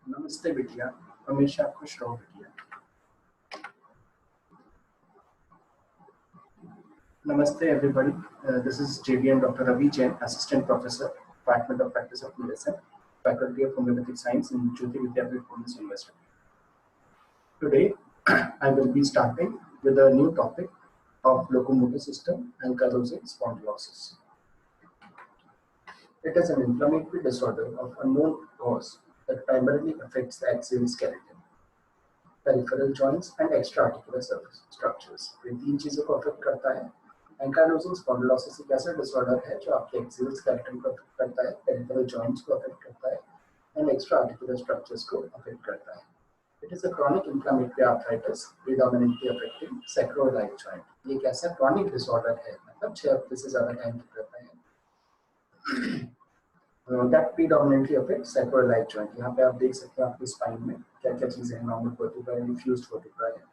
नमस्ते बिटिया, हमेशा खुश रहो बिटिया। Namaste everybody. This is JV'n Dr. Ravi Jain, Assistant Professor, Department of Practice of Medicine, Faculty of Homeopathic Science in JAYOTI VIDYAPEETH University. Today, I will be starting with a new topic of locomotor system, ankylosing spondylosis. It is an inflammatory disorder of unknown cause that primarily affects the axial skeleton, peripheral joints and extra-articular surface structures. ये तीन चीजों को affect करता है। Ankylosing spondylosis एक ऐसा disorder है जो आपके एक्सियल स्केलेटन को अफेक्ट करता है, पेरिफेरल जॉइंट्स को अफेक्ट करता है एंड एक्स्ट्रा आर्टिकुलर स्ट्रक्चर्स को अफेक्ट करता है। It is a chronic inflammatory arthritis predominantly affecting sacroiliac joint. ये एक ऐसा क्रॉनिक डिसऑर्डर है, मतलब 6 हफ्ते से ज्यादा टाइम तक रहता है। that predominantly affects sacroiliac joint। यहाँ पे आप देख सकते हैं आपकी स्पाइन में क्या क्या चीजें हैं, नॉर्मल वर्टिब्रा है, फ्यूज्ड वर्टिब्रा है,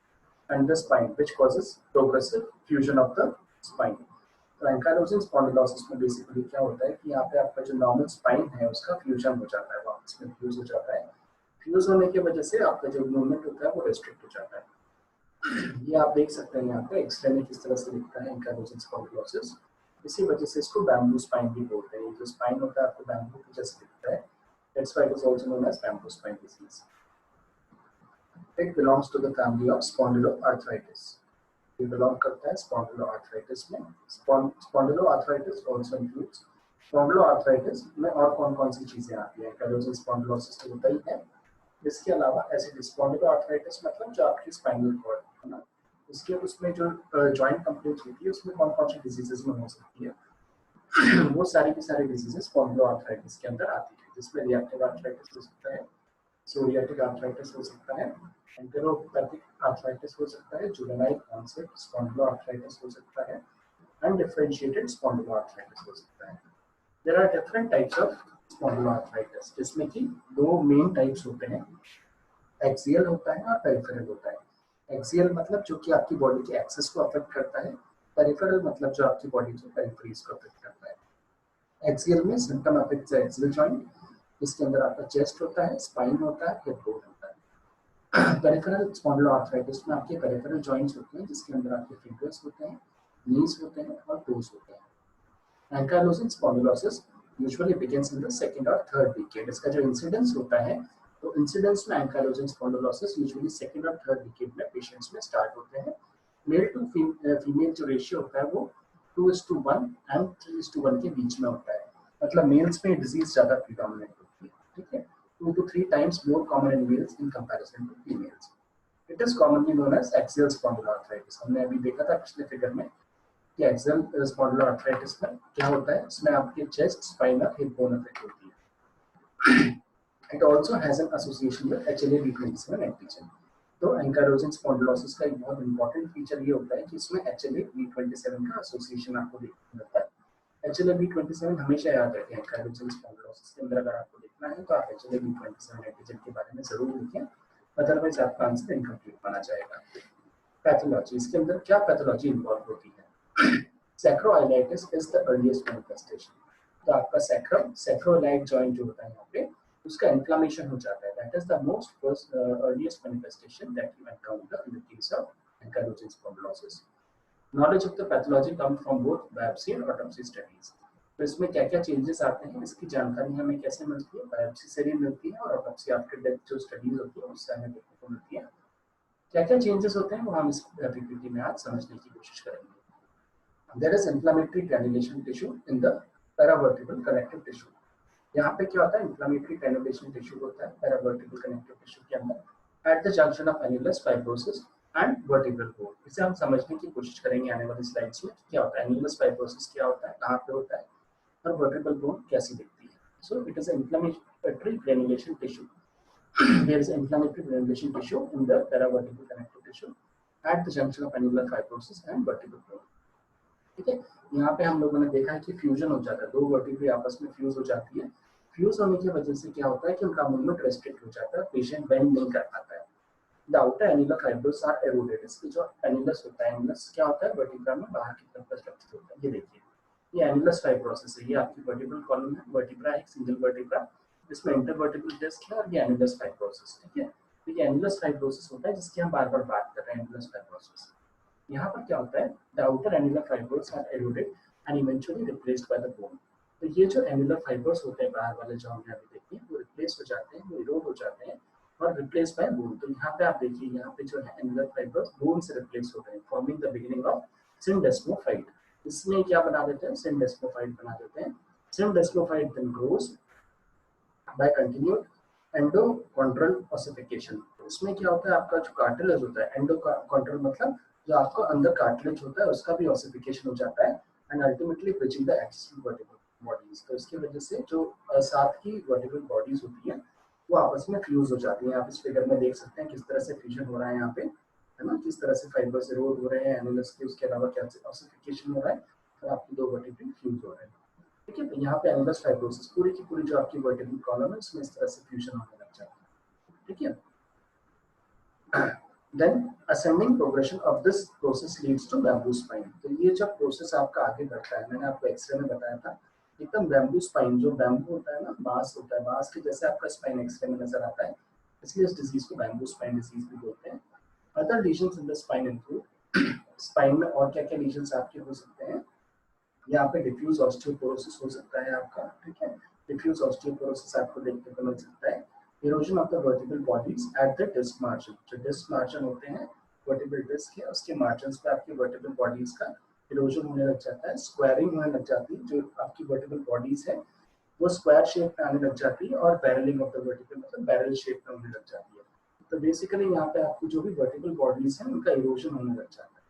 and the spine which causes progressive fusion of the spine. तो एंकाइलोजिंग स्पॉन्डिलोसिस में बेसिकली क्या होता है कि यहाँ पे आपका जो नॉर्मल स्पाइन है उसका फ्यूजन हो जाता है, वापस में फ्यूज हो जाता है। फ्यूज होने की वजह से आपका जो मूवमेंट होता है वो रेस्ट्रिक्ट हो जाता है। ये आप देख सकते हैं यहाँ पे एक्सरे में किस तरह से दिखता है एंकाइलोजिंग स्पॉन्डिलोसिस। इसी वजह से इसको बैम्बू स्पाइन भी बोलते हैं। जो स्पाइन होता है आपको बैम्बू की जैसे दिखता है, that's why it is also known as bamboo spine disease. It belongs to the family of spondyloarthritis. ये बिलोंग करता है स्पॉन्डिलोआर्थराइटिस में। स्पॉन्डिलोआर्थराइटिस आल्सो इंक्लूड्स, स्पॉन्डिलोआर्थराइटिस में और कौन-कौन सी चीजें आती हैं? एंकाइलोजिंग स्पॉन्डिलोसिस तो होता ही है, इसके अलावा ऐसे स्पॉन्डिलोआर्थराइटिस मतलब जो आपकी स्पाइनल कॉर्ड है ना, उसके उसमें जो जॉइंट कंप्लीट होती है उसमें कौन-कौन सी डिजीजेस में हो सकती है वो सारी की सारी डिजीजेस स्पॉन्डिलोआर्थराइटिस के अंदर आती है, जिसमें रिएक्टिव आर्थराइटिस हो सकता है, सोरियाटिक आर्थराइटिस हो सकता है, एंटेरोपैथिक आर्थराइटिस हो सकता है, जुवेनाइल ऑनसेट स्पॉन्डिलोआर्थराइटिस हो सकता है, एंड डिफरेंशिएटेड स्पॉन्डिलोआर्थराइटिस हो सकता है। There are different types of spondyloarthritis, जिसमें कि दो मेन टाइप्स होते हैं, एक्सियल होता है और पेरिफेरल होता है। एक्सियल मतलब जो कि आपकी बॉडी के एक्सेस को अफेक्ट करता है, पेरिफेरल मतलब जो आपकी बॉडी के पेरिफेरीज को अफेक्ट करता है। एक्सियल में symptom affects the axial joint, इसके अंदर आपका चेस्ट होता है, स्पाइन होता है, हिप बोन होता है। पेरिफेरल स्पॉन्डिलोआर्थराइटिस में आपके पेरिफेरल जॉइंट्स होते हैं, जिसके अंदर आपके फिंगर्स होते हैं, नीज होते हैं और टोज होते हैं। Ankylosing spondylosis usually begins in the second और थर्ड डिकेड। इसका जो इंसिडेंस होता है, तो इंसिडेंस में एंकाइलोजिंग स्पॉन्डिलोसिस यूजुअली सेकंड और थर्ड डिकेड में पेशेंट्स में स्टार्ट होते हैं। मेल टू फीमेल जो रेशियो होता है वो 2:1 एंड 3:1 के बीच में होता है, मतलब मेल्स में डिजीज ज्यादा प्रीडोमिनेंट होती है, ठीक है, 2 to 3 times more common in males in comparison to females. It is commonly known as axial spondyloarthritis। हमने अभी देखा था पिछले फिगर में कि एक्सियल स्पॉन्डिलोआर्थराइटिस में क्या होता है, इसमें आपके चेस्ट, स्पाइन और हिप बोन अफेक्ट होती है। It also has an association with HLA-B27 antigen। तो एंकाइलोजिंग स्पॉन्डिलोसिस का एक बहुत इंपॉर्टेंट फीचर ये होता है कि इसमें HLA-B27 का एसोसिएशन आपको देखने मिलता है। HLA-B27 हमेशा याद रखें, एंकाइलोजिंग स्पॉन्डिलोसिस के अंदर अगर आपको देखना है तो आप HLA-B27 एंटीजन के बारे में जरूर लिखें, अदरवाइज आपका आंसर इनकम्प्लीट माना जाएगा। पैथोलॉजी, इसके अंदर क्या पैथोलॉजी इन्वॉल्व होती है? सैक्रोइलाइटिस इज द अर्लीस्ट मैनिफेस्टेशन। तो आपका सैक्रोइलाइक जॉइंट जो होता है यहाँ पे, उसका इन्फ्लेमेशन हो जाता है। That is the most earliest manifestation that you encounter in the case of ankylosing spondylosis. Knowledge of the pathology come from both biopsy and autopsy studies. तो इसमें क्या क्या चेंजेस आते हैं, इसकी जानकारी हमें कैसे मिलती है? बायोप्सी से भी मिलती है और ऑटोप्सी आफ्टर डेथ जो स्टडीज होती है उससे हमें देखने को मिलती है। क्या क्या चेंजेस होते हैं वो हम इस पीपीटी में आज समझने की कोशिश करेंगे। There is inflammatory granulation tissue in the paravertebral connective tissue। यहाँ पे क्या होता है, इन्फ्लेमेटरी ग्रैनुलेशन टिश्यू होता है पैरावर्टिब्रल कनेक्टिव टिश्यू के अंदर at the junction of annulus fibrosis and vertebral bone. इसे हम समझने की कोशिश करेंगे आने वाली स्लाइड्स में, क्या होता है एन्युलस फाइब्रोसिस, क्या होता है, कहाँ पे होता है, और वर्टिब्रल बोन कैसी दिखती है। So it is inflammatory granulation tissue. There is inflammatory granulation tissue in the paravertebral connective tissue at the junction of annular fibrosis and vertebral bone। ठीक है, यहाँ पे हम लोगों ने देखा है कि फ्यूजन हो जाता है, दो वर्टिब्रे आपस में फ्यूज हो जाती है। फ्यूज होने की वजह से क्या होता है कि उनका मूवमेंट रेस्ट्रिक्ट हो जाता है, पेशेंट बेंड नहीं कर पाता है। The outer annular fibrosus are eroded. इसकी जो एनुलस होता है, एनुलस क्या होता है, वर्टिब्रा में बाहर की तरफ का स्ट्रक्चर होता है। ये देखिए, ये एनुलस फाइब्रोसिस है, ये आपकी वर्टिब्रल कॉलम है, वर्टिब्रा एक सिंगल वर्टिब्रा इसमें इंटरवर्टिब्रल डिस्क है और ये एनुलस फाइब्रोसिस, ठीक है। तो ये एनुलस फाइब्रोसिस होता है जिसकी हम बार बार बात कर रहे हैं, एनुलस फाइब्रोसिस। यहाँ पर क्या होता है, the outer annular fibrosus are eroded and eventually replaced by the bone. तो ये जो एनुलर फाइब्रोस होते हैं बाहर वाले जो हमने अभी देखे वो रिप्लेस हो जाते हैं, वो इरोड हो जाते हैं और रिप्लेस बाय बोन। तो यहाँ पे आप देखिए, यहाँ पे जो है एनुलर फाइब्रोस बोन से रिप्लेस होते हैं, forming the beginning of syndesmophyte. इसमें क्या बना देते हैं, सिंडेस्मोफाइट बना देते हैं। Syndesmophyte then grows by continued endochondral ossification. इसमें क्या होता है, आपका जो कार्टिलेज होता है, एंडोकॉन्ड्रल मतलब जो आपका अंदर कार्टिलेज होता है उसका भी ऑसिफिकेशन हो जाता है and ultimately bridging the axial vertebral bodies. तो इसकी वजह से जो सात की वर्टिब्रल बॉडीज होती हैं वो आपस में फ्यूज हो जाती हैं। आप इस फिगर में देख सकते हैं किस तरह से फ्यूजन हो रहा है यहाँ पे, है ना, किस तरह से फाइबर्स एरोड हो रहे हैं एनुलस के, उसके अलावा क्या ऑसिफिकेशन हो रहा है और आपकी दो वर्टिब्रल फ्यूज हो रहे हैं, ठीक है। तो यहाँ पे एनुलस फाइब्रोसिस पूरी की पूरी जो आपकी वर्टिब्रल कॉलम है उसमें इस तरह से फ्यूजन होने लग जाता है, ठीक है। Then ascending progression of this process leads to bamboo spine। तो ये जब प्रोसेस आपका आगे बढ़ता है, मैंने आपको एक्सरे में बताया था, एकदम बैम्बू स्पाइन, जो बैम्बू होता है ना, बांस होता है, बांस के जैसे आपका स्पाइन एक्सरे में नजर आता है, इसलिए इस डिजीज को बैम्बू स्पाइन डिजीज भी बोलते हैं। Other lesions in the spine include, spine में और क्या क्या लीजन्स आपके हो सकते हैं, यहाँ पे डिफ्यूज ऑस्टियोपोरोसिस हो सकता है आपका, ठीक है। डिफ्यूज ऑस्टियोपोरोसिस आपको देखने को मिल सकता है। Erosion of the vertebral bodies at the disc margin, जो डिस्क मार्जिन होते हैं, वर्टिब्रल डिस्क है उसके मार्जिन्स पे आपकी वर्टिब्रल बॉडीज का इरोजन होने लग जाता है, स्क्वायरिंग होने लग जाती है, जो आपकी वर्टिब्रल बॉडीज है वो स्क्वायर शेप में आने लग जाती है और बैरलिंग ऑफ द वर्टिब्रल मतलब बैरल शेप में होने लग जाती है। तो बेसिकली यहाँ पे आपकी जो भी वर्टिब्रल बॉडीज हैं उनका इरोजन होने लग जाता है।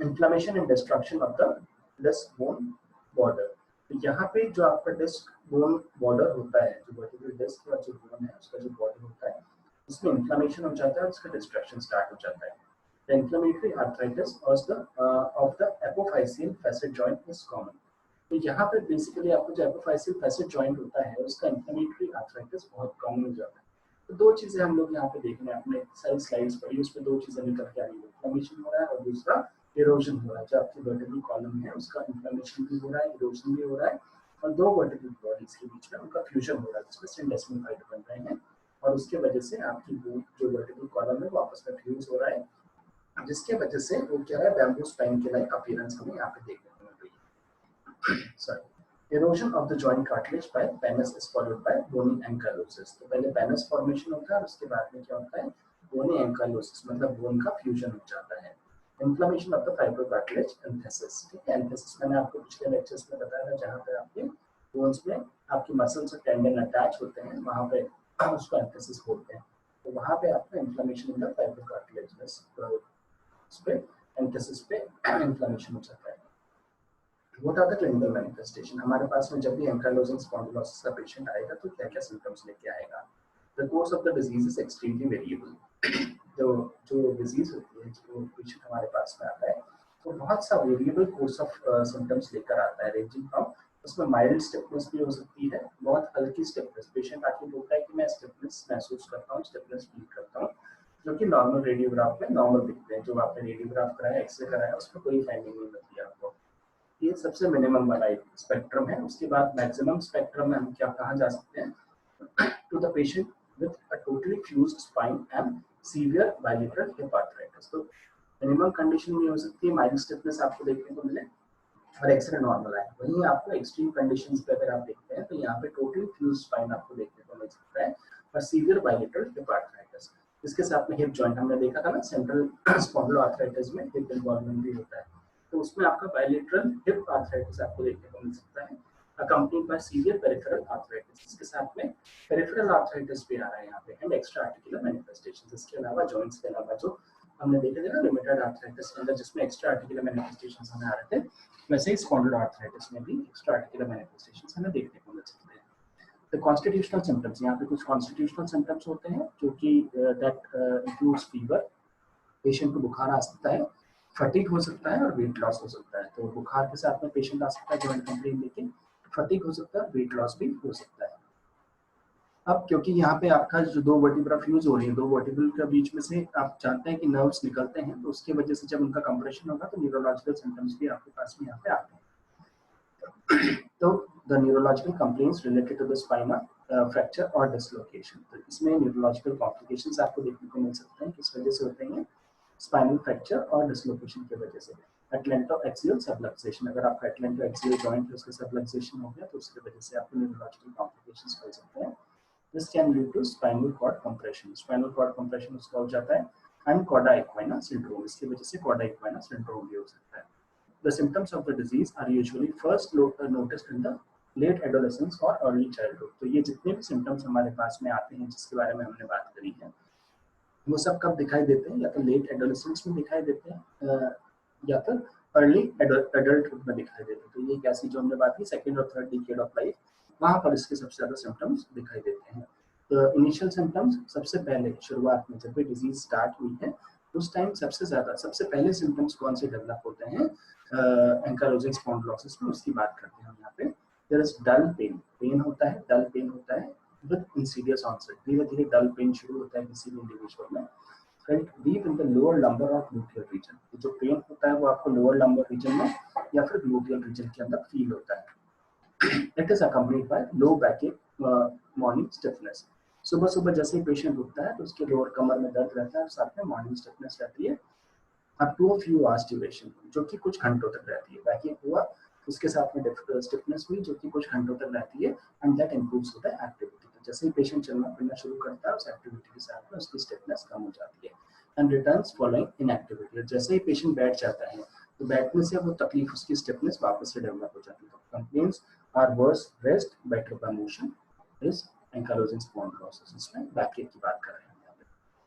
Inflammation and destruction of the disc bone border। तो यहाँ पे जो आपका डिस्क बोन बॉर्डर होता है, जो वर्टिब्रल डिस्क का जो बोन है उसका जो बॉर्डर होता है उसमें इन्फ्लेमेशन हो जाता है, उसका डिस्ट्रक्शन स्टार्ट हो जाता है। The inflammatory arthritis of the apophyseal facet joint is common। तो यहाँ पे बेसिकली आपको जो एपोफाइसियल फैसेट जॉइंट होता है उसका इन्फ्लेमेटरी आर्थराइटिस बहुत कॉमन हो जाता है। तो दो चीजें हम लोग यहाँ पे देख रहे हैं, आपने सारी स्लाइड्स पढ़ी उसमें दो चीजें निकल के आ रही है, इन्फ्लेमेशन हो रहा है और दूसरा इरोजन हो रहा है। जो आपकी वर्टिब्रल कॉलम है उसका इन्फ्लेमेशन भी हो रहा है, इरोजन भी हो रहा है और दो वर्टिब्रल बॉडीज के बीच में उनका फ्यूजन हो रहा है जिसमें सिंडेस्मल फाइबर बन रहे हैं और उसके वजह से आपकी जो वर्टिब्रल कॉलम है वो आपस में फ्यूज हो रहा है, जिसके वजह से वो क्या है, बैम्बू स्पाइन के लाइक अपीयरेंस हमें यहाँ पे देखने को मिल रही है। Sorry. Erosion of the joint cartilage by pannus is followed by bony ankylosis। तो पहले pannus formation होता है और उसके बाद में क्या होता है, bony ankylosis मतलब बोन का फ्यूजन हो जाता है। Inflammation of the fibrocartilage anthesis, ठीक है। anthesis मैंने आपको पिछले लेक्चर्स में बताया था, जहाँ पे आपके बोन्स में आपकी मसल्स और टेंडन अटैच होते हैं वहाँ पे उसको anthesis बोलते हैं। तो वहाँ पे आपका इन्फ्लेमेशन इन द फाइब्रोकार्टिलेज उस पे एंथेसिस पे इन्फ्लेमेशन हो जाता है। What are the clinical manifestation? हमारे पास में जब भी एंकाइलोजिंग स्पॉन्डिलोसिस का पेशेंट आएगा तो क्या क्या सिम्टम्स लेके आएगा। The course of the disease is extremely variable। जो डिजीज होती है, जो पेशेंट हमारे पास में आता है वो बहुत सा वेरिएबल कोर्स ऑफ सिम्टम्स लेकर आता है, रेंजिंग फ्रॉम, उसमें माइल्ड स्टिफनेस भी हो सकती है, बहुत हल्की स्टिफनेस, पेशेंट आके बोलता है कि मैं स्टिफनेस महसूस करता हूँ, स्टिफनेस फील करता हूँ, जो कि नॉर्मल रेडियोग्राफ में नॉर्मल दिखते हैं। जो आपने रेडियोग्राफ कराया, एक्सरे कराया, उसमें कोई फाइंडिंग नहीं मिलती है आपको। ये सबसे मिनिमम वाला स्पेक्ट्रम है। उसके बाद मैक्सिमम स्पेक्ट्रम में हम क्या कहा जा सकते हैं, to the patient with a totally fused spine and severe bilateral hip arthritis. तो मिनिमम कंडीशन में हो सकती है माइल्ड स्टिफनेस आपको देखने को मिले और एक्सरे नॉर्मल है। वहीं आपको एक्सट्रीम कंडीशंस पे अगर आप देखते हैं तो यहाँ पे टोटली फ्यूज्ड स्पाइन आपको देखने को मिल सकता है और सीवियर बाइलेटरल हिप आर्थराइटिस। इसके साथ में हिप जॉइंट हमने देखा था ना, सेंट्रल स्पॉन्डिलोआर्थराइटिस में हिप इन्वॉल्वमेंट भी होता है, तो उसमें आपका बाइलेटरल हिप आर्थराइटिस आपको देखने को मिल सकता है, accompanied by severe peripheral arthritis. इसके साथ में पेरिफेरल आर्थराइटिस भी आ रहा है यहाँ पे एंड एक्स्ट्रा आर्टिकुलर मैनिफेस्टेशंस। इसके अलावा जॉइंट्स के अलावा जो हमने देखे थे ना रिमेटॉइड आर्थराइटिस के अंदर जिसमें एक्स्ट्रा आर्टिकुलर मैनिफेस्टेशंस हमें आ रहे थे, वैसे ही स्पॉन्डिलोआर्थराइटिस में भी एक्स्ट्रा आर्टिकुलर मैनिफेस्टेशंस हमें देखने को मिल सकते हैं। तो कॉन्स्टिट्यूशनल सिम्टम्स, यहाँ पे कुछ कॉन्स्टिट्यूशनल सिम्टम्स होते हैं जो कि दैट इंक्लूड्स फीवर, पेशेंट को बुखार आ सकता है, फटीग हो सकता है और वेट लॉस हो सकता है। तो बुखार के साथ में पेशेंट आ सकता है जॉइंट कंप्लेन लेके, फटीग हो सकता है, वेट लॉस भी हो सकता है। अब क्योंकि यहाँ पे आपका जो दो वर्टिब्रा फ्यूज हो रही है, दो वर्टिब्रल के बीच में से आप जानते हैं कि नर्व्स निकलते हैं, तो उसकी वजह से जब उनका कंप्रेशन होगा तो न्यूरोलॉजिकल सिम्टम्स भी आपके पास में यहाँ पे आते हैं। तो the neurological complaints related to the spina fracture और डिसलोकेशन। तो इसमें न्यूरोलॉजिकल कॉम्प्लिकेशंस आपको देखने को मिल सकते हैं, किस वजह से होते हैं, स्पाइनल फ्रैक्चर और डिसलोकेशन की वजह से। एटलेंटोएक्सियल सबलक्सेशन, अगर आपका एटलेंटोएक्सियल जॉइंट है उसका सबलक्सेशन हो गया तो उसकी वजह से आपको न्यूरोलॉजिकल कॉम्प्लिकेशंस हो सकते हैं। This can lead to spinal cord compression, spinal cord compression उसका हो जाता है, एंड कॉर्डा इक्वाइना सिंड्रोम, इसकी वजह से कॉर्डा इक्वाइना सिंड्रोम भी हो सकता है। The symptoms of the disease are usually first noticed in the late adolescence or early childhood। तो ये जितने भी symptoms हमारे पास में आते हैं जिसके बारे में हमने बात करी है, वो सब कब दिखाई देते हैं, या तो लेट एडोलेसेंस में दिखाई देते हैं या फिर अर्ली एडल्टहुड में दिखाई देते हैं। तो ये एक ऐसी जो हमने बात की सेकेंड और थर्ड डिकेड ऑफ लाइफ, वहाँ पर इसके सबसे ज़्यादा सिम्टम्स दिखाई देते हैं। तो इनिशियल सिम्टम्स सबसे पहले शुरुआत में जब भी डिजीज स्टार्ट हुई है उस टाइम सबसे पहले सिम्टम्स कौन से डेवलप होते हैं, एंकाइलोजिंग स्पॉन्डिलोसिस में उसकी बात करते हैं हम यहाँ पे। देयर इज डल पेन होता है, डल पेन होता है विद इंसीडियस ऑनसेट, धीरे धीरे डल पेन शुरू होता है किसी भी इंडिविजुअल में। Felt deep in the lower lumbar और ग्लूटियल रीजन, जो पेन होता है वो आपको लोअर लंबर रीजन में या फिर ग्लूटियल रीजन के अंदर फील होता है। It is accompanied by low बैकएक, morning stiffness, सुबह सुबह जैसे ही पेशेंट उठता है तो उसके लोअर कमर में दर्द रहता है और साथ में मॉर्निंग स्टिफनेस रहती है up to a few hours duration, जो कि कुछ घंटों तक रहती है। बैकएक हुआ उसके साथ में स्टिफनेस हुई जो कि कुछ घंटों तक रहती है, and that improves with the activity. तो जैसे ही पेशेंट चलना फिरना शुरू करता है उस एक्टिविटी के साथ में उसकी स्टिफनेस कम हो जाती है, एंड रिटर्न्स फॉलोइंग इनएक्टिविटी। जैसे ही पेशेंट बैठ जाता है तो बैठने से वो तकलीफ उसकी स्टिफनेस वापस से डेवलप हो जाती है। Complaints are worse rest, better by motion is ankylosing spondylosis. इसमें बैकएक की बात कर रहे हैं।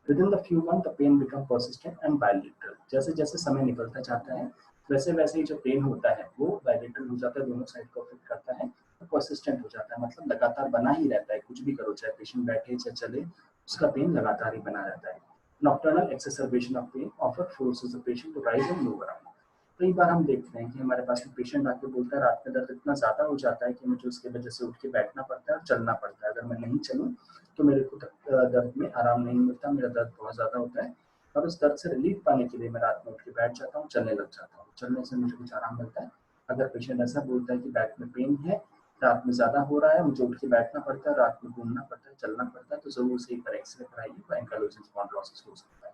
Within the few months, the pain become persistent and bilateral। जैसे जैसे समय निकलता जाता है वैसे वैसे ही जो पेन होता है वो bilateral हो जाता है, दोनों साइड को अफेक्ट करता है, तो persistent हो जाता है, मतलब लगातार बना ही रहता है, कुछ भी करो चाहे पेशेंट बैठे चाहे चले उसका पेन लगातार ही बना रहता है। Nocturnal exacerbation of pain often forces the patient to rise and move around। कई बार हम देखते हैं कि हमारे पास में पेशेंट आके बोलता है रात में दर्द इतना ज्यादा हो जाता है कि मुझे उसकी वजह से उठ के बैठना पड़ता है और चलना पड़ता है, अगर मैं नहीं चलूँ तो मेरे को दर्द में आराम नहीं मिलता, मेरा दर्द बहुत ज़्यादा होता है, और उस दर्द से रिलीफ पाने के लिए मैं रात में उठ के बैठ जाता हूँ, चलने लग जाता हूँ, चलने से मुझे कुछ आराम मिलता है। अगर पेशेंट ऐसा बोलता है कि बैक में पेन है, रात में ज़्यादा हो रहा है, मुझे उठ के बैठना पड़ता है, रात में घूमना पड़ता है, चलना पड़ता है, तो ज़रूर से एक बार एक्सरे कराइए, एंकाइलोजिंग स्पॉन्डिलोसिस हो सकता है।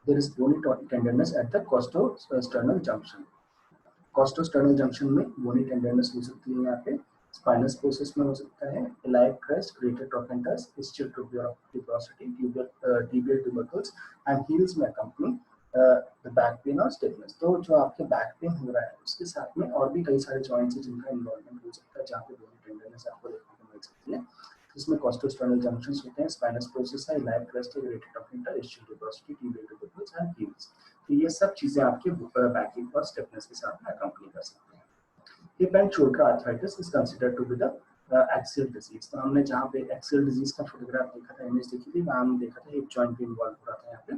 There is bony tenderness at the costosternal junction। Costosternal junction में बोनी टेंडरनेस हो सकती है, यहाँ पे स्पाइनस प्रोसेस में हो सकता है, iliac crest, greater trochanters, ischial tuberosity, tibial tubercles and heels में कंपनी बैक पेन और स्टिफनेस। तो जो आपके बैक पेन हो रहा है उसके साथ में और भी कई सारे जॉइंट्स हैं जिनका इन्वॉल्वमेंट हो सकता है जहाँ पे बोनी टेंडरनेस आपको देखने को मिल सकती है, जिसमें कॉस्टोस्टर्नल जंक्शंस होते हैं, स्पाइनस प्रोसेस है, iliac crest, greater trochanters, ischial tuberosity, tibial tubercles and heels. तो ये सब चीजें आपके बैकिंग और स्टिफनेस के साथ में अकम्पनी कर सकते हैं। Hip and shoulder arthritis is considered to be the axial disease. तो हमने जहाँ पे एक्सियल डिजीज का फोटोग्राफ देखा था, इमेज देखी थी, वहाँ हमने देखा था हिप जॉइंट भी इन्वॉल्व हो रहा था यहाँ पे,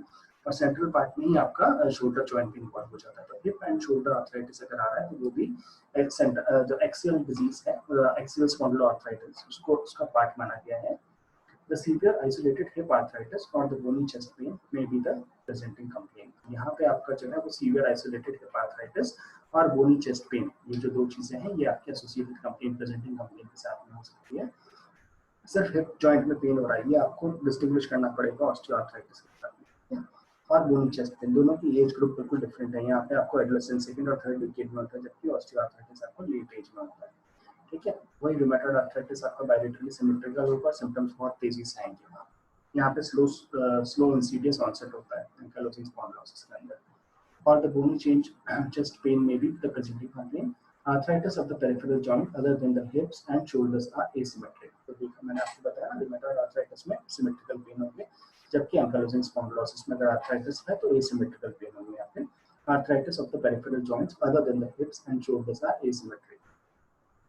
और सेंट्रल पार्ट में ही आपका शोल्डर जॉइंट भी इन्वॉल्व हो जाता है। तो हिप एंड शोल्डर आर्थराइटिस अगर आ रहा है तो वो भी जो एक्सियल डिजीज है, एक्सियल स्पॉन्डिलोआर्थराइटिस, उसको उसका पार्ट माना गया है। The severe isolated hip arthritis or the bony chest pain may be the presenting complaint। यहाँ पे आपका जो है वो severe isolated hip arthritis और bony chest pain, ये जो दो चीजें हैं ये आपके associated complaint, presenting complaint के साथ में हो सकती है। सिर्फ हिप जॉइंट में पेन हो रहा है ये आपको डिस्टिंग्विश करना पड़ेगा ऑस्टियोआर्थराइटिस के साथ में, और बोनी चेस्ट पेन, दोनों की एज ग्रुप बिल्कुल डिफरेंट है। यहाँ पे आपको एडोलेसेंस सेकंड और थर्ड डिकेड में होता है, जबकि ऑस्टियोआर्थराइटिस आपको लेट एज में होता है। ठीक है, वही रूमेटॉइड आर्थराइटिस आपका बायलेटरली सिमेट्रिकल होगा, सिम्टम्स बहुत तेजी से आएंगे वहाँ। यहाँ पे स्लो इंसीडियस ऑनसेट होता है एंकाइलोजिंग स्पॉन्डिलोसिस के अंदर। और the bony change chest pain में भी the presenting complaint. Arthritis of the peripheral joint other than the hips and shoulders are asymmetric. तो देखो मैंने आपको बताया रूमेटॉइड आर्थराइटिस में सिमेट्रिकल पेन होंगे, जबकि एंकाइलोजिंग स्पॉन्डिलोसिस में अगर आर्थराइटिस है तो एसिमेट्रिकल पेन होंगे यहाँ पे। Arthritis of the peripheral joints other than the hips and shoulders are asymmetric.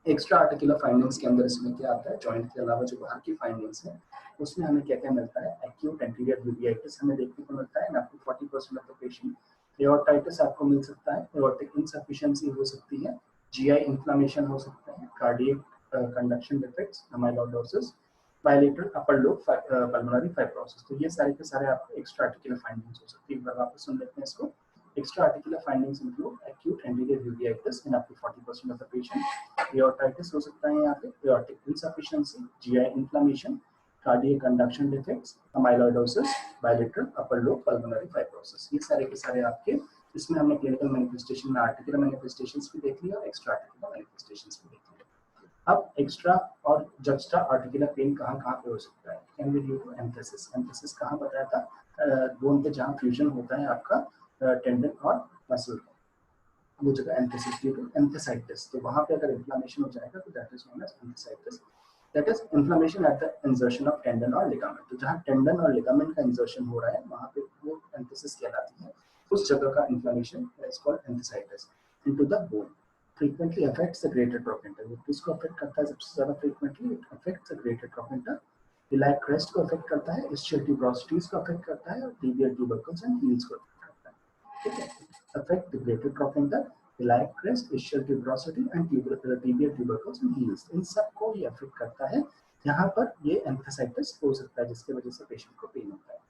Extra articular findings के अंदर इसमें क्या आता है, जॉइंट के अलावा जो बाहर की फाइंडिंग्स है उसमें हमें क्या क्या मिलता है, एक्यूट एंटीरियर यूबियाइटिस हमें देखने को मिलता है, आपको 40% ऑफ द पेशेंट। एओर्टाइटिस आपको मिल सकता है, एओर्टिक इनसफिशिएंसी हो सकती है, जीआई इन्फ्लेमेशन हो सकता है, cardiac conduction defects, amyloidosis, bilateral upper lobe pulmonary fibrosis. तो ये सारे के सारे आपको एक्स्ट्रा आर्टिकुलर फाइंडिंग्स हो सकती है। एक बार वापस सुन लेते हैं इसको। Extra articular findings include acute anterior uveitis in up to 40% of the patient, aortitis हो सकता है यहाँ पे, aortic insufficiency, GI inflammation, cardiac conduction defects, amyloidosis, bilateral upper lobe pulmonary fibrosis. ये सारे के सारे आपके, इसमें हमने क्लिनिकल मैनिफेस्टेशन में आर्टिकुलर मैनिफेस्टेशंस भी देख लिया और एक्स्ट्रा आर्टिकुलर मैनिफेस्टेशंस भी देख लिया। अब एक्स्ट्रा और जस्टा आर्टिकुलर पेन कहाँ पे हो सकता है? Can be due to enthesis. Enthesis कहाँ बताया था? बोन पे जहाँ फ्यूजन होता है आपका टेंडन और मसल का, वो जगह एंथेसिस ड्यू टू एंथेसाइटिस। तो वहाँ पे अगर इन्फ्लेमेशन हो जाएगा तो that is known as enthesitis. That is inflammation at the insertion of tendon और लिगामेंट। तो जहाँ टेंडन और लिगामेंट का इंसर्शन हो रहा है वहाँ पे वो एंथेसिस कहलाती है, उस जगह का inflammation is called enthesitis into the bone. Frequently affects the greater trochanter. वो किसको अफेक्ट करता है सबसे ज्यादा? Frequently it affects the greater trochanter. Iliac crest को अफेक्ट करता है, ischial tuberosities को अफेक्ट करता है और tibial tubercles एंड heels को अफेक्ट करता है। ठीक है, affect the greater trochanter, iliac crest, ischial tuberosity and tibial tubercles and heels, इन सबको ये अफेक्ट करता है। यहाँ पर ये एंथेसाइटिस हो सकता है जिसकी वजह से पेशेंट को पेन होता है।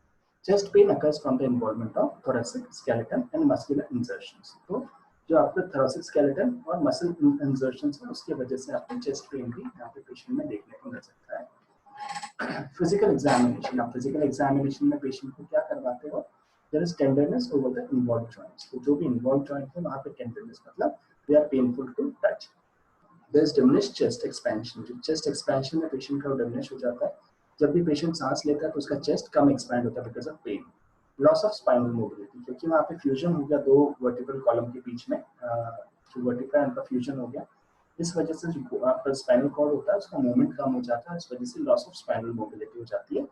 Chest pain occurs from the involvement of thoracic, skeleton and muscular insertions. तो जो आपके thoracic skeleton और muscle insertions है उसके वजह से आपको chest pain भी यहाँ पे पेशेंट में देखने को मिल सकता है। Physical examination, आप physical examination में पेशेंट को क्या करवाते हो? There is tenderness over the involved joints. तो जो भी involved joint है वहाँ पे tenderness मतलब they are painful to touch. There is diminished chest expansion. जो chest expansion में पेशेंट का diminish हो जाता है, जब भी पेशेंट सांस लेता है तो उसका चेस्ट कम एक्सपैंड होता है because of pain. Loss of spinal mobility, क्योंकि वहाँ पे फ्यूजन हो गया दो वर्टिकल कॉलम के बीच में, जो वर्टिकल उनका फ्यूजन हो गया, इस वजह से जो आपका स्पाइनल कॉर्ड होता है उसका मूवमेंट कम हो जाता है, इस वजह से लॉस ऑफ स्पाइनल मोबिलिटी हो जाती है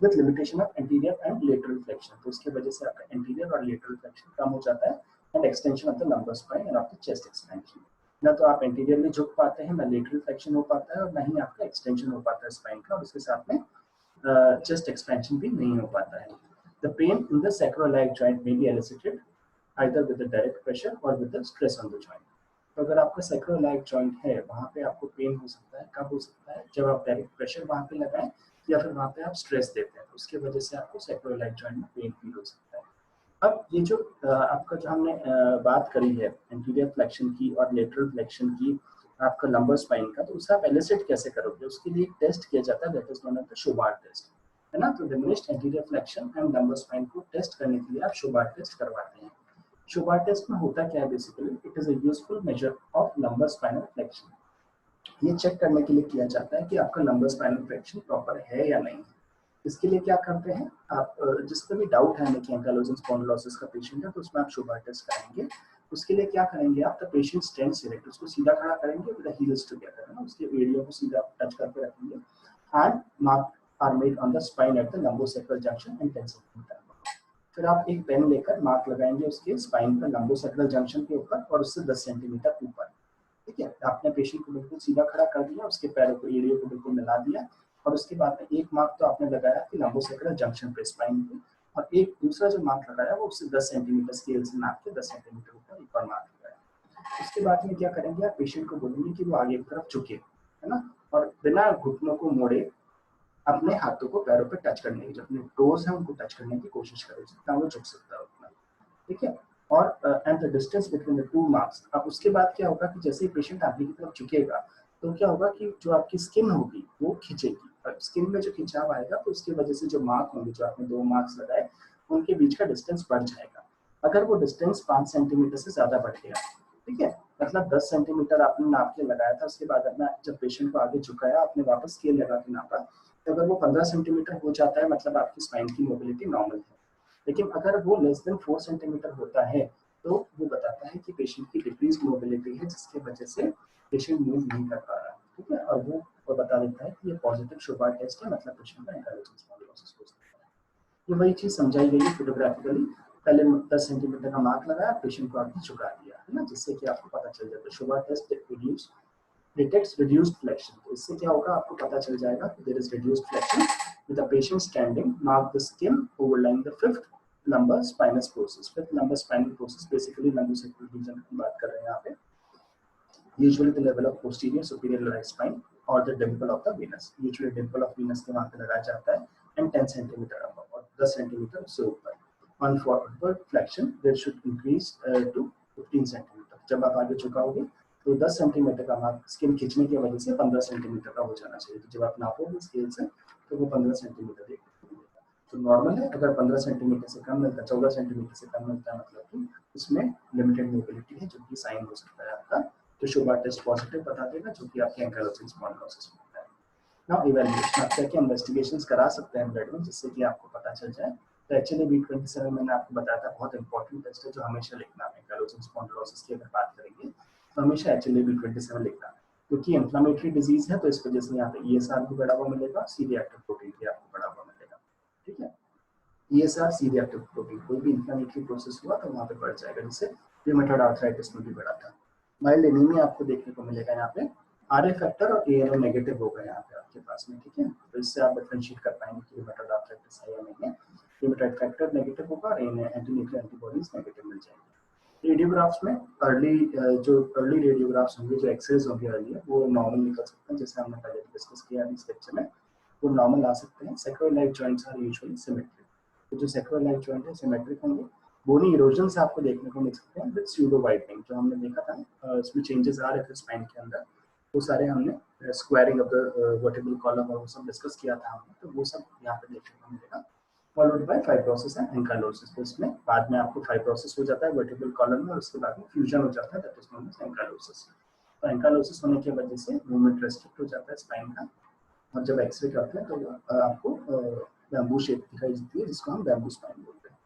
with limitation of anterior and lateral flexion. तो उसकी वजह से आपका एंटीरियर और लेटरल फ्लेक्शन कम हो जाता है and extension of the lumbar spine end of the chest expansion. ना तो आप एंटीरियरली झुक पाते हैं, ना लेटरल फ्लेक्शन हो पाता है और ना ही आपका एक्सटेंशन हो पाता है स्पाइन का, और उसके साथ में chest expansion भी नहीं हो पाता है। The pain in the sacroiliac joint may be elicited either with the direct pressure or with the stress on the joint. तो अगर आपका sacroiliac joint है वहाँ पे आपको पेन हो सकता है, कब हो सकता है? जब आप डायरेक्ट प्रेशर वहाँ पे लगाएं या फिर वहाँ पे आप स्ट्रेस देते हैं, तो उसके वजह से आपको sacroiliac joint में पेन फील हो सकता है। अब ये जो आपका जो हमने बात करी है एंटीरियर फ्लेक्शन की और लेटरल फ्लेक्शन की आपका लंबर स्पाइन का, तो उसे आप एलिसिट कैसे करोगे? उसके लिए एक टेस्ट किया जाता है that is known as the Schober test, है ना। तो diminished anterior flexion and lumbar spine को टेस्ट करने के लिए आप शोबार टेस्ट करवाते हैं। शोबार टेस्ट में होता क्या है? Basically it is a useful measure of lumbar spinal flexion. ये चेक करने के लिए किया जाता है कि आपका लंबर स्पाइनल फ्लेक्शन प्रॉपर है या नहीं। इसके लिए क्या करते हैं आप, जिसपे भी डाउट है कि एंकाइलोजिंग स्पॉन्डिलोसिस का पेशेंट है तो उसमें आप शोबार टेस्ट कराएंगे। उसके लिए क्या करेंगे आप? द पेशेंट स्टैंड्स इरेक्ट, उसको सीधा खड़ा करेंगे विद द हील्स टुगेदर, है ना, उसके एरिया को सीधा टच करके रखेंगे and mark are made on the spine at the lumbosacral junction and 10 centimetre. फिर आप एक पेन लेकर मार्क लगाएंगे उसके स्पाइन पर लंबोसेक्रल जंक्शन के ऊपर और उससे 10 सेंटीमीटर ऊपर। ठीक है, आपने पेशेंट को बिल्कुल सीधा खड़ा कर दिया, उसके पैरों को एरिया को बिल्कुल मिला दिया और उसके बाद में एक मार्क तो आपने लगाया कि लंबोसेक्रल जंक्शन पे स्पाइन पे, और एक दूसरा जो मार्क लगाया वो उससे 10 सेंटीमीटर स्केल से नाप के 10 सेंटीमीटर ऊपर एक और मार्क लगाया। उसके बाद में क्या करेंगे आप? पेशेंट को बोलेंगे कि वो आगे की तरफ झुके, है ना, और बिना घुटनों को मोड़े अपने हाथों को पैरों पे टच करने की, जो अपने टोज है उनको टच करने की कोशिश करें जितना वो झुक सकता है उतना। ठीक है, और and the distance between the two marks. अब उसके बाद क्या होगा कि जैसे ही पेशेंट आगे की तरफ झुकेगा तो क्या होगा कि जो आपकी स्किन होगी वो खिंचेगी, और स्किन में जो खिंचाव आएगा तो उसकी वजह से जो मार्क होंगे, जो आपने 2 मार्क्स लगाए, उनके बीच का डिस्टेंस बढ़ जाएगा। अगर वो डिस्टेंस 5 सेंटीमीटर से ज्यादा बढ़ गया, ठीक है, मतलब 10 सेंटीमीटर आपने नाप के लगाया था, उसके बाद अपना जब पेशेंट को आगे झुकाया आपने वापस स्केल लगा के नापा, तो अगर वो 15 सेंटीमीटर हो जाता है मतलब आपकी स्पाइन की मोबिलिटी नॉर्मल है। लेकिन अगर वो लेस देन 4 सेंटीमीटर होता है तो वो बताता है कि पेशेंट की डिक्रीज मोबिलिटी है जिसकी वजह से पेशेंट मूव नहीं कर पा रहा है। ठीक है, और वो बता देता है कि ये पॉजिटिव शोबार टेस्ट है, मतलब पेशेंट का एंकाइलोजिंग स्पॉन्डिलोसिस हो सकता है। ये वही चीज समझाई गई है फोटोग्राफिकली। पहले 10 सेंटीमीटर का मार्क लगाया, पेशेंट को आगे झुका दिया, है ना, जिससे कि आपको पता चल जाता है Schober test detects reduced flexion. तो इससे क्या होगा, आपको पता चल जाएगा कि there is reduced flexion with the patient standing, mark the skin overlying the fifth lumbar spinous process। Fifth lumbar spinal process basically lumbosacral region की बात कर रहे हैं यहाँ पे। Usually the level of posterior superior iliac spine or the dimple of the venous, usually dimple of venous के वहाँ पे लगाया जाता है, and 10 सेंटीमीटर अबव और 10 सेंटीमीटर उससे ऊपर। On forward flexion there should increase to 15 centimetre. जब आप आगे झुकाओगे तो 10 सेंटीमीटर का मार्क स्किन खींचने की वजह से 15 सेंटीमीटर का हो जाना चाहिए। तो जब आप नापोगे स्केल से तो वो 15 सेंटीमीटर देखने को मिलेगा। तो नॉर्मल है, अगर 15 सेंटीमीटर से कम मिलता है, 14 सेंटीमीटर से कम मिलता है, मतलब कि उसमें लिमिटेड मोबिलिटी है, जो कि साइन हो सकता है आपका। तो शुगर टेस्ट पॉजिटिव बता देगा, जो कि आपके एंकाइलोसिंग स्पॉन्डिलोसिस होता है। नाउ इवैल्यूएशन, आप क्या क्या इन्वेस्टिगेशंस करा सकते हैं ब्लड में, जिससे कि आपको पता चल जाए। तो एक्चुअली B27 मैंने आपको बताया था बहुत इंपॉर्टेंट टेस्ट है, जो हमेशा लिखना है। एंकाइलोसिंग स्पॉन्डिलोसिस की अगर बात करेंगे तो हमेशा एक्चुअली B27 लिखना है, क्योंकि इन्फ्लेमेटरी डिजीज है, तो इस वजह से यहाँ पे ESR भी बढ़ा हुआ मिलेगा, सी रिएक्टिव प्रोटीन भी आपको बढ़ा हुआ मिलेगा। ठीक है, ESR सी रिएक्टिव प्रोटीन, कोई भी इन्फ्लेमेटरी प्रोसेस हुआ तो वहाँ पे बढ़ जाएगा, जिससे रूमेटॉइड आर्थराइटिस में भी बढ़ा था। माइल्ड एनीमिया आपको देखने को मिलेगा यहाँ पे, RA फैक्टर और ANA नेगेटिव होगा यहाँ पे आपके पास में। ठीक है, तो इससे आप डिफरेंशिएट कर पाएंगे कि रूमेटॉइड आर्थराइटिस है या नहीं है। रूमेटॉइड फैक्टर नेगेटिव होगा और ANA एंटीन्यूक्लियर एंटीबॉडीज नेगेटिव मिल जाएंगे। रेडियोग्राफ्स में जो अर्ली रेडियोग्राफ्स होंगे, जो एक्सरेज होंगे अर्ली, वो नॉर्मल निकल सकते हैं, जैसे हमने पहले डिस्कस किया इस लेक्चर में, वो नॉर्मल आ सकते हैं। सैक्रोइलाइट जॉइंट्स आर यूजुअली सिमेट्रिक, तो जो सैक्रोइलाइट जॉइंट है सिमेट्रिक होंगे। बोनी इरोजन से आपको देखने को मिल सकते हैं विद स्यूडो वाइडनिंग, जो हमने देखा था इसमें चेंजेस आ रहे थे स्पाइन के अंदर, वो सारे हमने squaring of the vertebral column और वो सब डिस्कस किया था हमने, तो वो सब यहाँ पे देखने को मिलेगा। Followed by fibrosis and ankylosis, तो इसमें बाद में आपको फाइब्रोसिस हो जाता है वर्टिब्रल कॉलम में, और उसके बाद में फ्यूजन हो जाता है, that is known as ankylosis. तो एंकाइलोसिस होने की वजह से मूवमेंट रेस्ट्रिक्ट हो जाता है स्पाइन का, और जब एक्सरे करते हैं तो आपको बैम्बू शेप दिखाई देती है, जिसको हम बैम्बू स्पाइन बोलते हैं।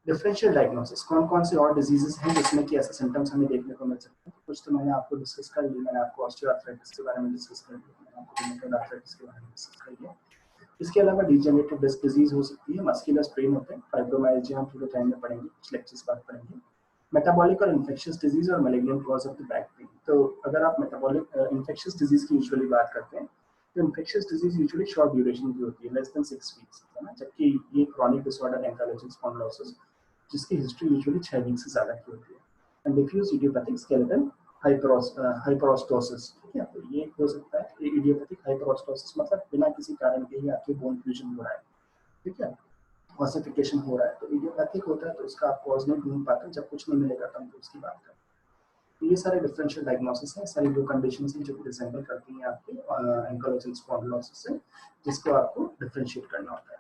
डिफरेंशियल डायग्नोसिस, कौन कौन से और डिजीजेस हैं जिसमें कि ऐसे सिम्टम्स हमें देखने को मिल सकते हैं। कुछ तो मैंने आपको डिस्कस कर लिया, मैंने आपको ऑस्टियोआर्थराइटिस के बारे में डिस्कस कर लिया, मैंने आपको रूमेटॉइड आर्थराइटिस के बारे में डिस्कस कर लिया। इसके अलावा डिजेनरेटिव डिस्क डिजीज हो सकती है, मस्कुलर स्ट्रेन होते हैं, फाइब्रोमाइल्जिया हम थोड़े टाइम में पढ़ेंगे, कुछ लेक्चर्स बाद पढ़ेंगे। मेटाबॉलिक और इन्फेक्शियस डिजीज और malignant cause of the back pain. तो अगर आप मेटाबॉलिक इन्फेक्शियस डिजीज की यूजुअली बात करते हैं, तो infectious disease usually short duration की होती है, लेस देन 6 वीक्स, है ना, जबकि ये क्रॉनिक डिसऑर्डर एंकाइलोसिंग स्पॉन्डिलोसिस, जिसकी हिस्ट्री यूजुअली 6 वीक से ज्यादा की होती है। एंड डिफ्यूज इडियोपैथिक स्केलेटल हाइपरोस्टोसिस, ठीक है, तो ये हो सकता है इडियोपैथिक हाइपरोस्टोसिस, मतलब बिना किसी कारण के ही आपके बोन फ्यूजन हो रहा है, ठीक है, ऑसिफिकेशन हो रहा है। तो इडियोपैथिक होता है तो उसका आप कॉज नहीं ढूंढ पाते, जब कुछ नहीं मिलेगा तब तो उसकी बात करें। तो ये सारे डिफरेंशियल डायग्नोसिस हैं, सारी वो कंडीशंस हैं जो कि रिसेंबल करती हैं आपके एंकाइलोसिंग स्पॉन्डिलोसिस से, जिसको आपको डिफरेंशिएट करना होता है।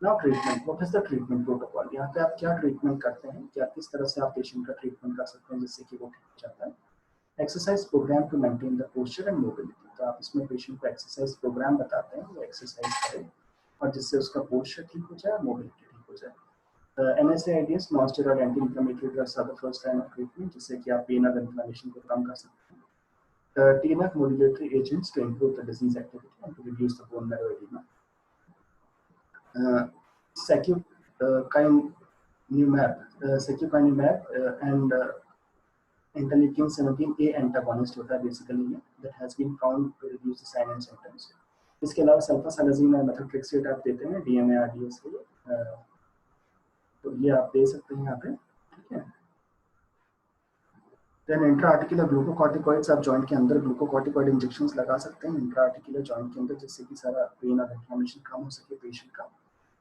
Now treatment, what is the treatment protocol, यहाँ पे आप क्या ट्रीटमेंट करते हैं, क्या किस तरह से आप पेशेंट का ट्रीटमेंट कर सकते हैं जिससे कि वो ठीक हो जाता है। Exercise programme to maintain the posture and mobility, तो आप इसमें पेशेंट को एक्सरसाइज प्रोग्राम बताते हैं, वो एक्सरसाइज करे और जिससे उसका पोस्चर ठीक हो जाए, मोबिलिटी ठीक हो जाए। NSAIDs, non steroid anti inflammatory drugs are the first line of treatment, जिससे कि आप पेन और इन्फ्लेमेशन को कम कर सकते हैं। TNF modulatory agents to improve the disease activity and to reduce the bone marrow edema. Secukinumab and interleukin 17A antagonist होता है बेसिकली ये, that has been found to reduce the signs and symptoms. इसके अलावा सल्फासालाजीन और methotrexate आप देते हैं DMA RDS के लिए, तो ये आप दे सकते हैं यहाँ पे, ठीक है। देन इंट्राआर्टिकुलर ग्लूकोकॉर्टिकॉइड्स, आप जॉइंट के अंदर ग्लूकोकॉर्टिकॉइड इंजेक्शंस लगा सकते हैं इंट्राआर्टिकुलर जॉइंट के अंदर, जिससे कि सारा पेन और इन्फ्लेमेशन कम हो सके पेशेंट का।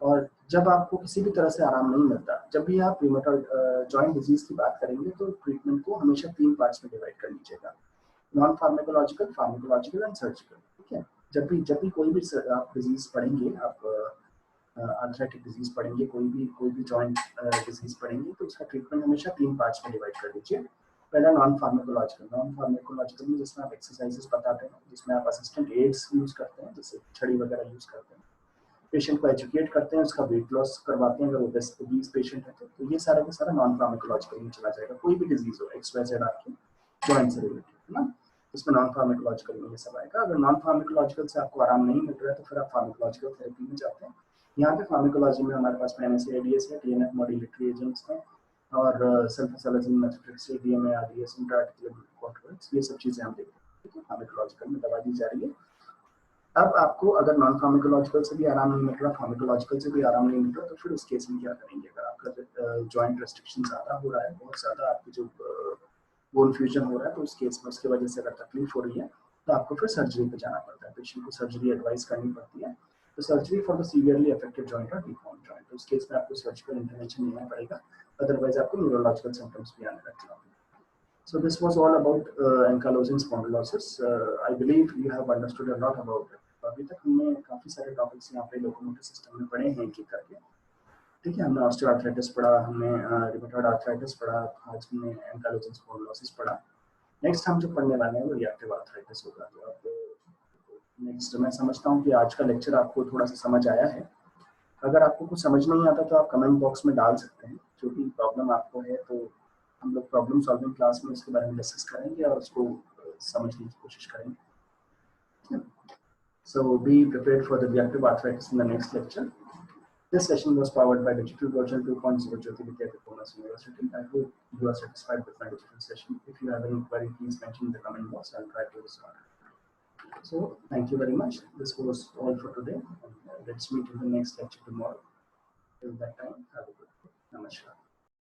और जब आपको किसी भी तरह से आराम नहीं मिलता, जब भी आप रूमेटॉइड जॉइंट डिजीज की बात करेंगे, तो ट्रीटमेंट को हमेशा 3 पार्ट्स में डिवाइड कर लीजिएगा, non pharmacological, pharmacological and surgical, ठीक है। जब भी कोई भी आप डिजीज पढ़ेंगे, आप आर्थराइटिक डिजीज पढ़ेंगे, कोई भी जॉइंट डिजीज पढ़ेंगे, तो उसका ट्रीटमेंट हमेशा 3 पार्ट्स में डिवाइड कर लीजिए। पहला नॉन फार्माकोलॉजिकल में जिसमें आप एक्सरसाइजेस बताते हैं, जिसमें आप असिस्टेंट एड्स यूज करते हैं, जैसे छड़ी वगैरह यूज करते हैं, पेशेंट को एजुकेट करते हैं, उसका वेट लॉस करवाते हैं, अगर वो 10-20 पेशेंट है तो ये सारा का सारा नॉन फार्माकोलॉजिकल में चला जाएगा। कोई भी डिजीज हो XYZ आपके जॉइंट से रिलेटेड, है ना, इसमें नॉन फार्माकोलॉजिकल में ये सब आएगा। अगर नॉन फार्माकोलॉजिकल से आपको आराम नहीं मिल रहा है तो फिर आप फार्माकोलॉजिकल थेरेपी में जाते हैं। यहाँ पे फार्माकोलॉजी में हमारे पास NSAIDs है, TNF मॉड्यूलेटरी एजेंट्स हैं, और sulfasalazine, methotrexate, DMA RDS, intraarticular glucocorticoids, ये सब चीजें हम देखते हैं, ठीक है, फार्माकोलॉजिकल में दवा दी जा रही है। अब आपको अगर नॉन फार्माकोलॉजिकल से भी आराम नहीं मिल रहा, फार्माकोलॉजिकल से भी आराम नहीं मिल रहा, तो फिर उस केस में क्या करेंगे। अगर आपका जॉइंट रेस्ट्रिक्शन ज़्यादा हो रहा है, बहुत ज़्यादा आपकी जो बोन फ्यूजन हो रहा है, तो उस केस में उसकी वजह से अगर तकलीफ हो रही है तो आपको फिर सर्जरी पे जाना पड़ता है, पेशेंट को सर्जरी एडवाइस करनी पड़ती है। तो surgery for the severely affected joint और डिफॉर्म जॉइंट, तो उस केस में आपको सर्जिकल इंटरवेंशन लेना पड़ेगा, अदरवाइज आपको न्यूरोलॉजिकल सिम्टम्स भी आने लगते हैं. So this was all about ankylosing spondylosis. I believe you have understood a lot about it. अभी तक हमने काफ़ी सारे टॉपिक्स यहाँ पे लोकोमोटर सिस्टम में पढ़े हैं एक-एक करके. ठीक है, हमने ऑस्टियोआर्थराइटिस पढ़ा, हमने रिमेटॉइड आर्थराइटिस पढ़ा, आज हमने एंकाइलोजिंग स्पॉन्डिलोसिस पढ़ा. नेक्स्ट हम जो पढ़ने वाले हैं वो रिएक्टिव आर्थराइटिस होगा. तो अब नेक्स्ट मैं समझता हूँ कि आज का लेक्चर आपको थोड़ा सा समझ आया है. अगर आपको कुछ समझ नहीं आता तो आप कमेंट बॉक्स में डाल सकते हैं. जो भी प्रॉब्लम आपको है तो हम लोग प्रॉब्लम सॉल्विंग क्लास में उसके बारे में डिस्कस करेंगे और उसको समझने की कोशिश करेंगे. So be prepared for the reactive arthritis in the next lecture. This session was powered by Digital Version 2.0 JAYOTI VIDYAPEETH University. I hope you are satisfied with my digital session. If you have any query, please mention in the comment box. I'll try to respond. So thank you very much. This was all for today. Let's meet in the next lecture tomorrow. Till that time, have a good day. Namaskar.